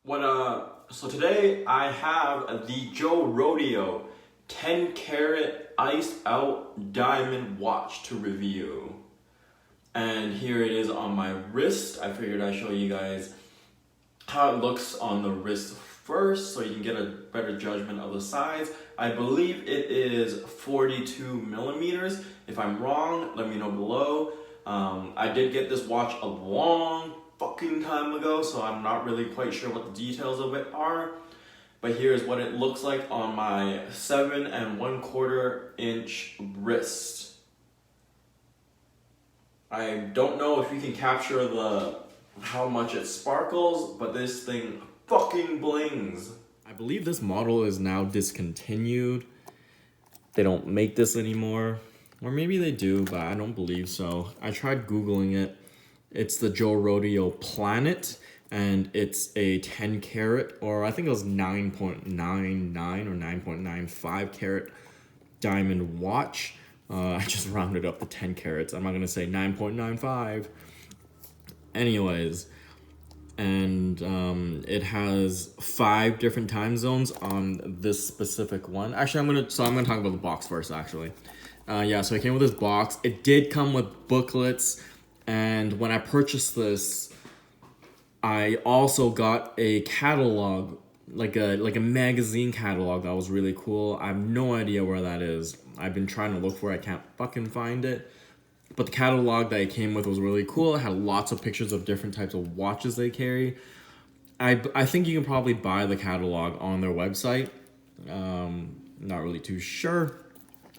So today I have the RODEO 10 karat iced out diamond watch to review. And here it is on my wrist. I figured I'd show you guys how it looks on the wrist first so you can get a better judgment of the size. I believe it is 42 millimeters. If I'm wrong, let me know below. I did get this watch a long fucking time ago, so I'm not really quite sure what the details of it are. But here's what it looks like on my 7 1/4 inch wrist. I don't know if you can capture how much it sparkles, but this thing fucking blings. I believe this model is now discontinued. They don't make this anymore. Or maybe they do, but I don't believe so. I tried Googling it. It's the RODEO Planet, and it's a 10 karat, or I think it was 9.99 or 9.95 karat diamond watch. I just rounded up to 10 carats. I'm not gonna say 9.95. Anyways, and it has 5 different time zones on this specific one. Actually, I'm gonna talk about the box first. Actually, so it came with this box. It did come with booklets, and when I purchased this, I also got a catalog, like a magazine catalog that was really cool. I have no idea where that is. I've been trying to look for it. I can't fucking find it. But the catalog that it came with was really cool. It had lots of pictures of different types of watches they carry. I think you can probably buy the catalog on their website. Not really too sure.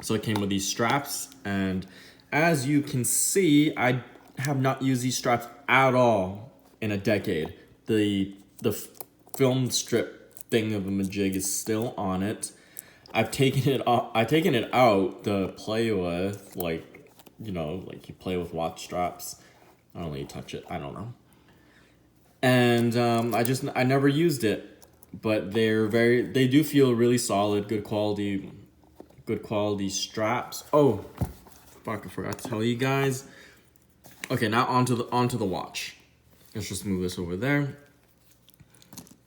So it came with these straps, and as you can see, I have not used these straps at all in a decade. The film strip thing of a majig is still on it. I've taken it out to play with, like you play with watch straps. I don't really touch it. I don't know. And I never used it, but they do feel really solid, good quality straps. Oh, fuck! I forgot to tell you guys. Okay, now onto the watch. Let's just move this over there.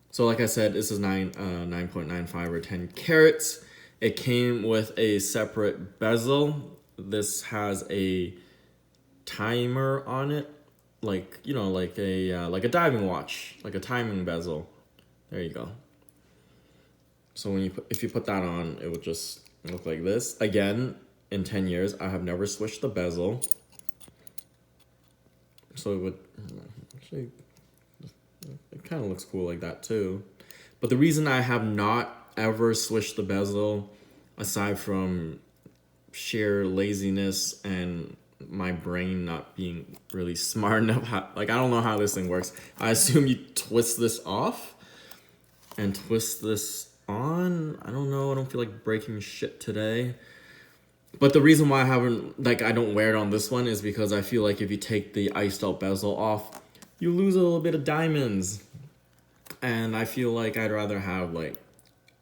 So like I said, this is 9.95 or 10 carats. It came with a separate bezel. This has a timer on it, like a diving watch, like a timing bezel. There you go. So if you put that on, it would just look like this. Again, in 10 years, I have never switched the bezel. So it would actually, it kind of looks cool like that too. But the reason I have not ever switched the bezel, aside from sheer laziness and my brain not being really smart enough, I don't know how this thing works. I assume you twist this off and twist this on. I don't know. I don't feel like breaking shit today. But the reason why I don't wear it on this one is because I feel like if you take the iced out bezel off, you lose a little bit of diamonds. And I feel like I'd rather have like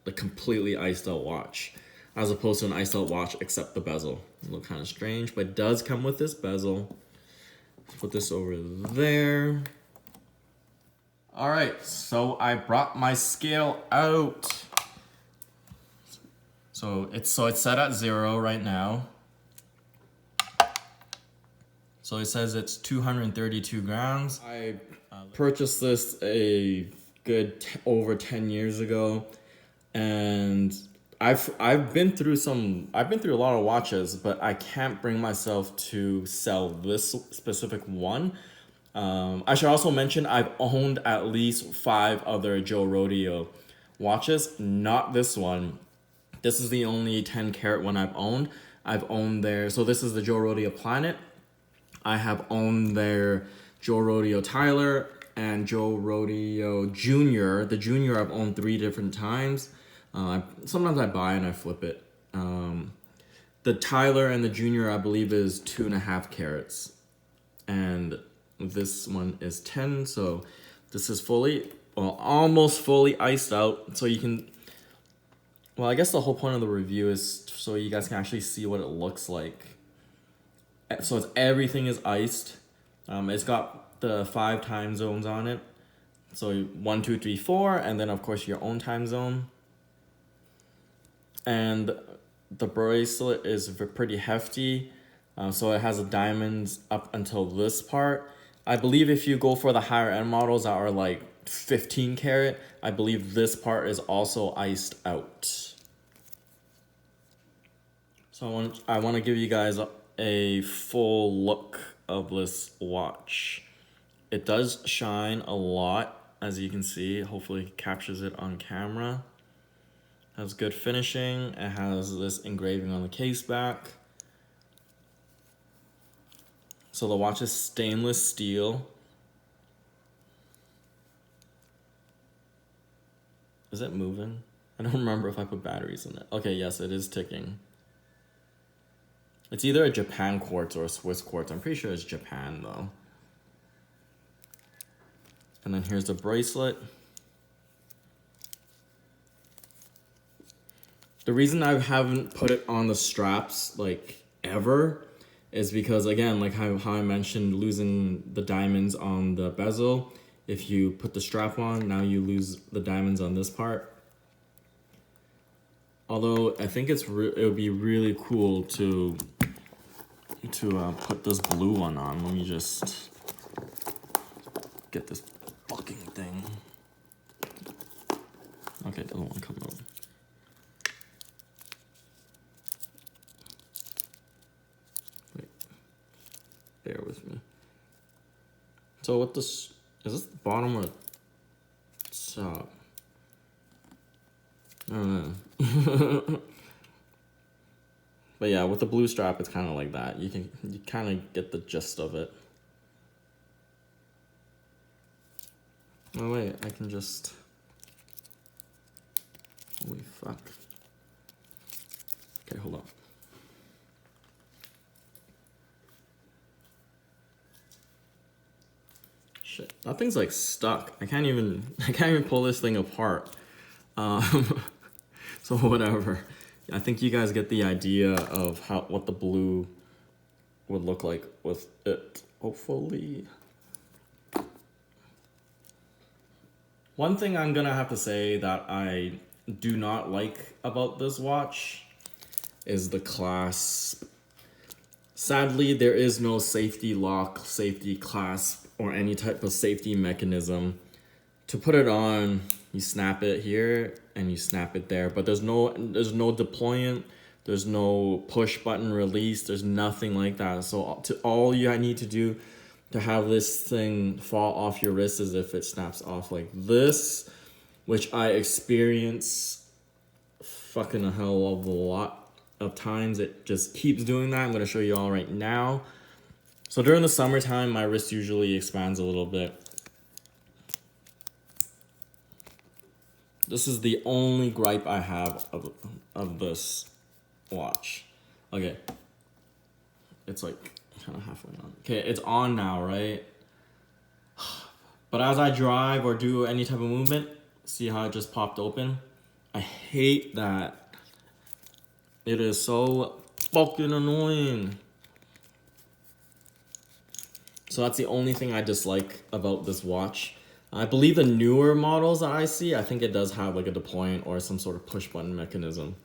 a completely iced out watch as opposed to an iced out watch except the bezel. It looks kind of strange, but it does come with this bezel. Let's put this over there. All right, so I brought my scale out. So it's set at 0 right now. So it says it's 232 grams. I purchased this a good over 10 years ago, and I've been through a lot of watches, but I can't bring myself to sell this specific one. I should also mention I've owned at least 5 other RODEO watches, not this one. This is the only 10 karat one I've owned. So this is the RODEO Planet. I have owned their RODEO Tyler and RODEO Junior. The Junior I've owned 3 different times. Sometimes I buy and I flip it. The Tyler and the Junior I believe is 2.5 carats. And this one is 10, so this is almost fully iced out. So you can, I guess the whole point of the review is so you guys can actually see what it looks like. So everything is iced. It's got the 5 time zones on it. So 1, 2, 3, 4, and then of course your own time zone. And the bracelet is pretty hefty. So it has diamonds up until this part. I believe if you go for the higher end models that are like 15 karat, I believe this part is also iced out. So I want to give you guys a full look of this watch. It does shine a lot, as you can see. Hopefully it captures it on camera. It has good finishing. It has this engraving on the case back. So the watch is stainless steel. Is it moving? I don't remember if I put batteries in it. Okay, yes, it is ticking. It's either a Japan quartz or a Swiss quartz. I'm pretty sure it's Japan though. And then here's the bracelet. The reason I haven't put it on the straps like ever is because, again, like how I mentioned, losing the diamonds on the bezel. If you put the strap on, now you lose the diamonds on this part. Although I think it would be really cool to put this blue one on. Let me just get this fucking thing. Okay, it doesn't want to come out. Wait, bear with me. So what this, is this the bottom or top? I don't know. But yeah, with the blue strap, it's kind of like that. You kind of get the gist of it. Oh wait, I can just, holy fuck. Okay, hold on. Shit, that thing's like stuck. I can't even pull this thing apart. So whatever. I think you guys get the idea of what the blue would look like with it, hopefully. One thing I'm gonna have to say that I do not like about this watch is the clasp. Sadly, there is no safety lock, safety clasp, or any type of safety mechanism. To put it on, you snap it here and you snap it there, but there's no deployment, there's no push button release, there's nothing like that. So all you need to do to have this thing fall off your wrist is if it snaps off like this, which I experience fucking a hell of a lot of times. It just keeps doing that. I'm gonna show you all right now. So during the summertime, my wrist usually expands a little bit. This is the only gripe I have of this watch. Okay. It's like kind of halfway on. Okay, it's on now, right? But as I drive or do any type of movement, see how it just popped open? I hate that. It is so fucking annoying. So that's the only thing I dislike about this watch. I believe the newer models that I see, I think it does have like a deployment or some sort of push button mechanism.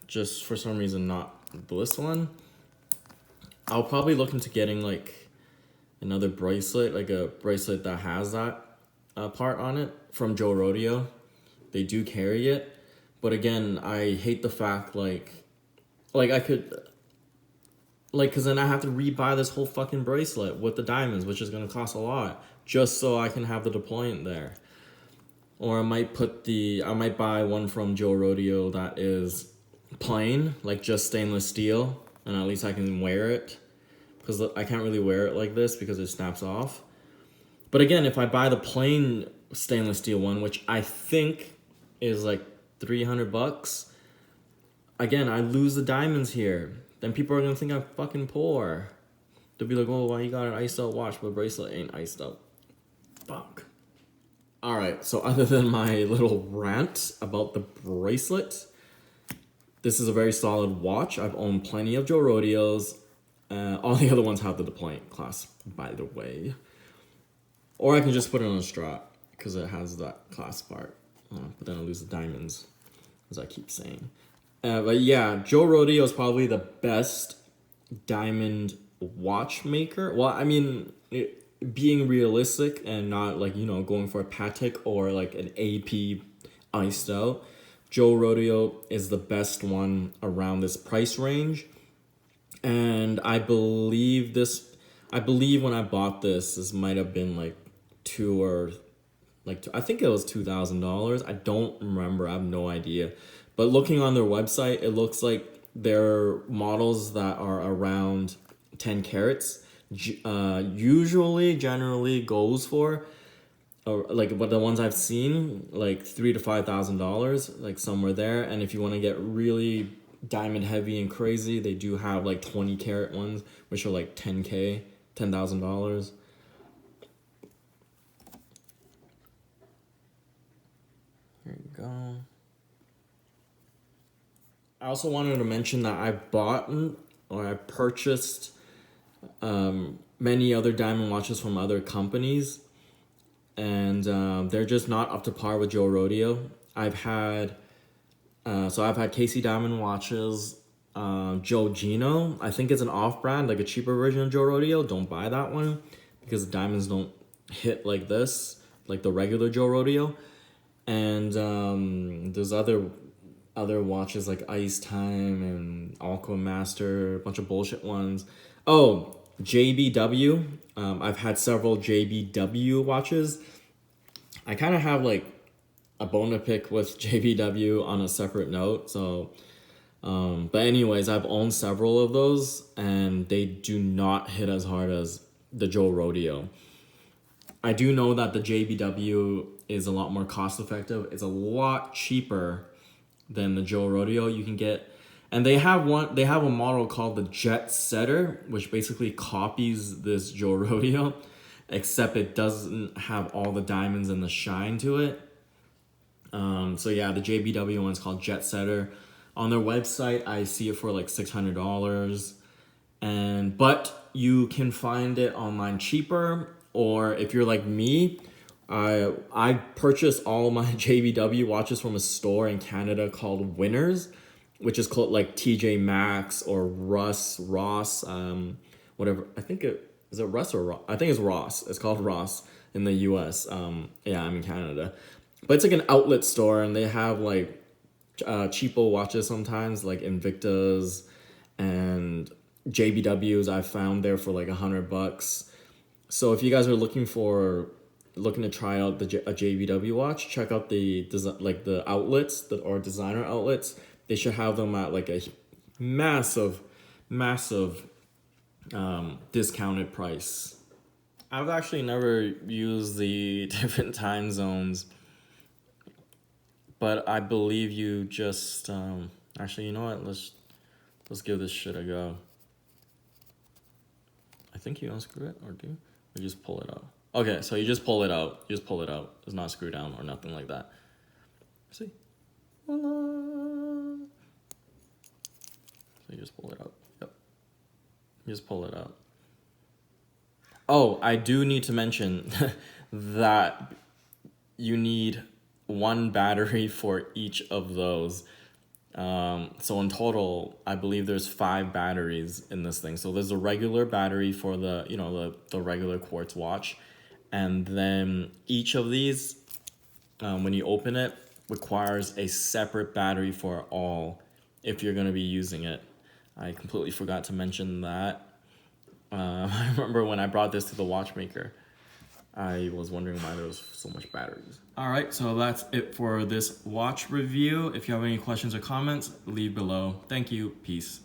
Just for some reason, not this one. I'll probably look into getting like another bracelet, like a bracelet that has that part on it from RODEO. They do carry it. But again, I hate the fact like I could, like, cause then I have to rebuy this whole fucking bracelet with the diamonds, which is gonna cost a lot, just so I can have the deployment there. Or I might buy one from RODEO that is plain, like just stainless steel, and at least I can wear it, because I can't really wear it like this because it snaps off. But again, if I buy the plain stainless steel one, which I think is like $300, again, I lose the diamonds here. Then people are gonna think I'm fucking poor. They'll be like, oh, why you got an iced out watch, but bracelet ain't iced out. Fuck. Alright, so other than my little rant about the bracelet, this is a very solid watch. I've owned plenty of RODEOs. All the other ones have the deployment clasp, by the way. Or I can just put it on a strap. because it has that clasp part. But then I lose the diamonds, as I keep saying. But yeah, Joe Rodeo is probably the best diamond watchmaker. Well, I mean, being realistic and not like, you know, going for a Patek or like an AP ICED, Joe Rodeo is the best one around this price range. And I believe when I bought this might have been like I think it was $2,000. I don't remember. I have no idea. But looking on their website, it looks like they're models that are around 10 carats. Generally goes for, but the ones I've seen, like $3,000 to $5,000, like somewhere there. And if you want to get really diamond heavy and crazy, they do have like 20 carat ones, which are like $10,000. Here you go. I also wanted to mention that I purchased many other diamond watches from other companies, and they're just not up to par with Joe Rodeo. I've had Casey Diamond watches, Joe Gino. I think it's an off-brand, like a cheaper version of Joe Rodeo. Don't buy that one because the diamonds don't hit like this, like the regular Joe Rodeo. And there's other watches like Ice Time and Aqua Master, a bunch of bullshit ones. Oh, JBW. I've had several JBW watches. I kind of have like a bone to pick with JBW on a separate note. So, but anyways, I've owned several of those and they do not hit as hard as the Joe Rodeo. I do know that the JBW is a lot more cost effective. It's a lot cheaper than the Joe Rodeo. You can get, and they have a model called the Jet Setter, which basically copies this Joe Rodeo, except it doesn't have all the diamonds and the shine to it. So yeah, the JBW one's called Jet Setter. On their website, I see it for like $600, but you can find it online cheaper. Or if you're like me, I purchased all my JBW watches from a store in Canada called Winners, which is called like TJ Maxx or Ross, whatever. I think is it Russ or Ross? I think it's Ross. It's called Ross in the US. Yeah, I'm in Canada. But it's like an outlet store and they have like cheapo watches sometimes, like Invictas and JBWs I found there for like $100. So if you guys are looking to try out a JBW watch, check out the outlets or designer outlets. They should have them at like a massive discounted price. I've actually never used the different time zones, but I believe you just actually, you know what? Let's give this shit a go. I think you unscrew it, or do you? Or just pull it out. Okay, so you just pull it out. You just pull it out. It's not screwed down or nothing like that. See? So you just pull it out. Yep. You just pull it out. Oh, I do need to mention that you need one battery for each of those. So in total, I believe there's 5 batteries in this thing. So there's a regular battery for the regular quartz watch. And then each of these, when you open it, requires a separate battery for all if you're going to be using it. I completely forgot to mention that. I remember when I brought this to the watchmaker, I was wondering why there was so much batteries. All right, so that's it for this watch review. If you have any questions or comments, leave below. Thank you. Peace.